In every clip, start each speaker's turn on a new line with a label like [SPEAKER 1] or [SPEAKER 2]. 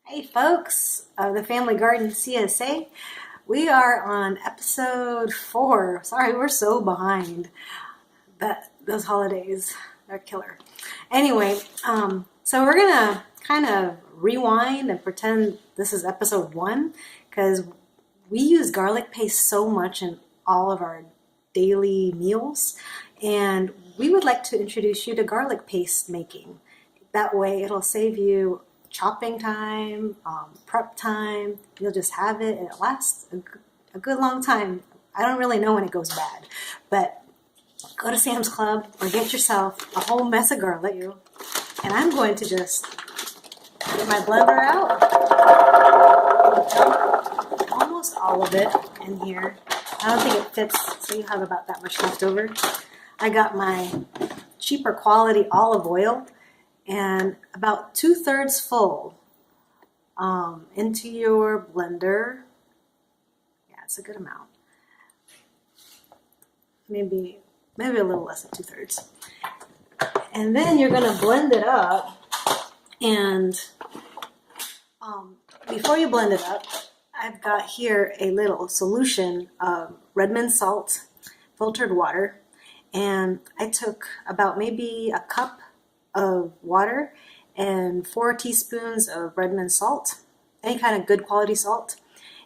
[SPEAKER 1] Hey folks of the Family Garden CSA, we are on episode 4. Sorry, we're so behind. Those holidays are killer. Anyway, so we're gonna kind of rewind and pretend this is episode 1 because we use garlic paste so much in all of our daily meals, and we would like to introduce you to garlic paste making. That way it'll save you chopping time, prep time. You'll just have it and it lasts a good long time. I don't really know when it goes bad, but go to Sam's Club or get yourself a whole mess of garlic, and I'm going to just get my blender out, dump almost all of it in here. I don't think it fits, so you have about that much left over. I got my cheaper quality olive oil and about 2/3 full into your blender. Yeah, it's a good amount. Maybe a little less than 2/3. And then you're gonna blend it up. And before you blend it up, I've got here a little solution of Redmond salt, filtered water, and I took about maybe a cup of water and 4 teaspoons of Redmond salt, any kind of good quality salt,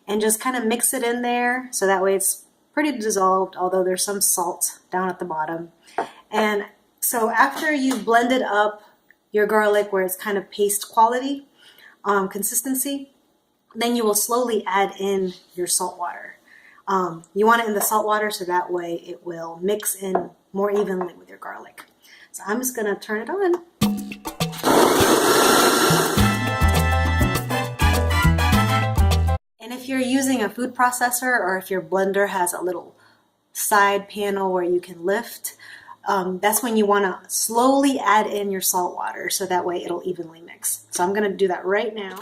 [SPEAKER 1] and just kind of mix it in there so that way it's pretty dissolved, although there's some salt down at the bottom. And so after you've blended up your garlic where it's kind of paste quality consistency, then you will slowly add in your salt water. You want it in the salt water so that way it will mix in more evenly with your garlic. So I'm just gonna turn it on. And if you're using a food processor or if your blender has a little side panel where you can lift, that's when you wanna slowly add in your salt water so that way it'll evenly mix. So I'm gonna do that right now.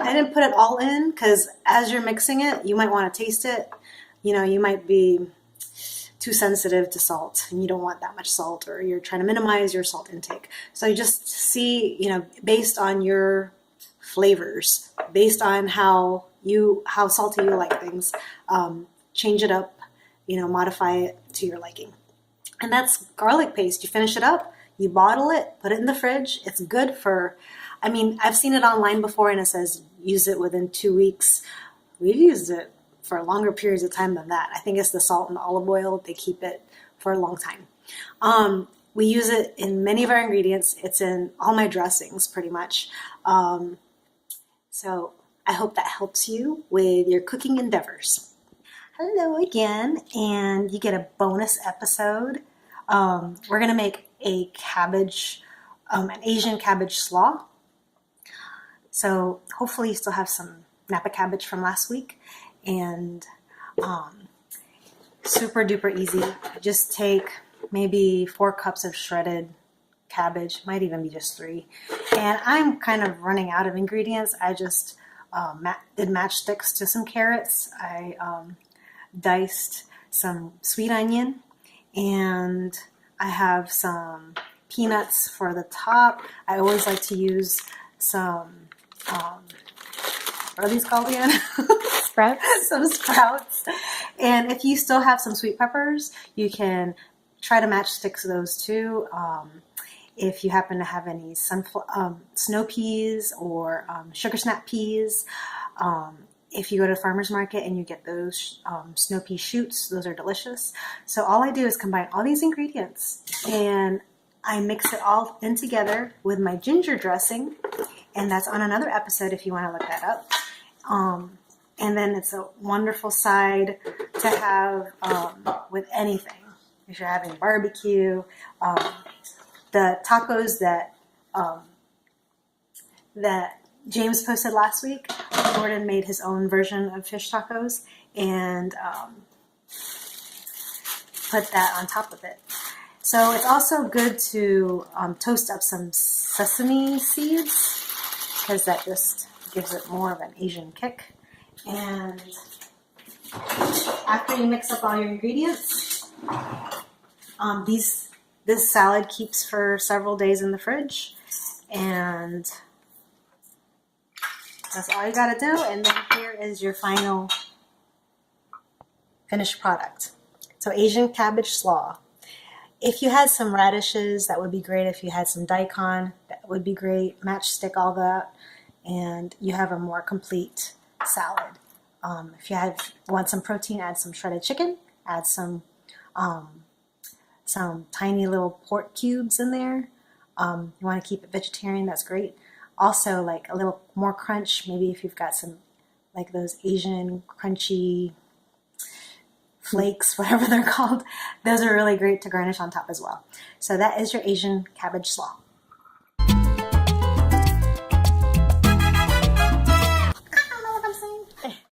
[SPEAKER 1] I didn't put it all in because as you're mixing it, you might want to taste it. You know, you might be too sensitive to salt and you don't want that much salt, or you're trying to minimize your salt intake. So you just see, based on your flavors, based on how salty you like things, change it up, modify it to your liking. And that's garlic paste. You finish it up, you bottle it, put it in the fridge. It's good for, I've seen it online before and it says use it within 2 weeks. We've used it for longer periods of time than that. I think it's the salt and olive oil. They keep it for a long time. We use it in many of our ingredients. It's in all my dressings pretty much. So I hope that helps you with your cooking endeavors. Hello again, and you get a bonus episode. We're gonna make a cabbage, an Asian cabbage slaw. So hopefully you still have some Napa cabbage from last week, and super duper easy. Just take maybe 4 cups of shredded cabbage, might even be just 3. And I'm kind of running out of ingredients. I just did matchsticks to some carrots. I diced some sweet onion, and I have some peanuts for the top. I always like to use some what are these called again?
[SPEAKER 2] Sprouts.
[SPEAKER 1] Some sprouts. And if you still have some sweet peppers, you can try to matchstick those too. If you happen to have any snow peas or sugar snap peas, if you go to the farmer's market and you get those snow pea shoots, those are delicious. So all I do is combine all these ingredients and I mix it all in together with my ginger dressing, and that's on another episode if you want to look that up. And then it's a wonderful side to have with anything. If you're having barbecue, the tacos that James posted last week, Jordan made his own version of fish tacos and put that on top of it. So it's also good to toast up some sesame seeds because that just gives it more of an Asian kick. And After you mix up all your ingredients, this salad keeps for several days in the fridge, and that's all you gotta do. And then here is your final finished product. So Asian cabbage slaw. If you had some radishes, that would be great. If you had some daikon, that would be great. Matchstick all that, and you have a more complete salad. If you want some protein, add some shredded chicken. Add some tiny little pork cubes in there. You want to keep it vegetarian, that's great. Also, like a little more crunch, maybe if you've got some, like those Asian crunchy flakes, whatever they're called. Those are really great to garnish on top as well. So that is your Asian cabbage slaw.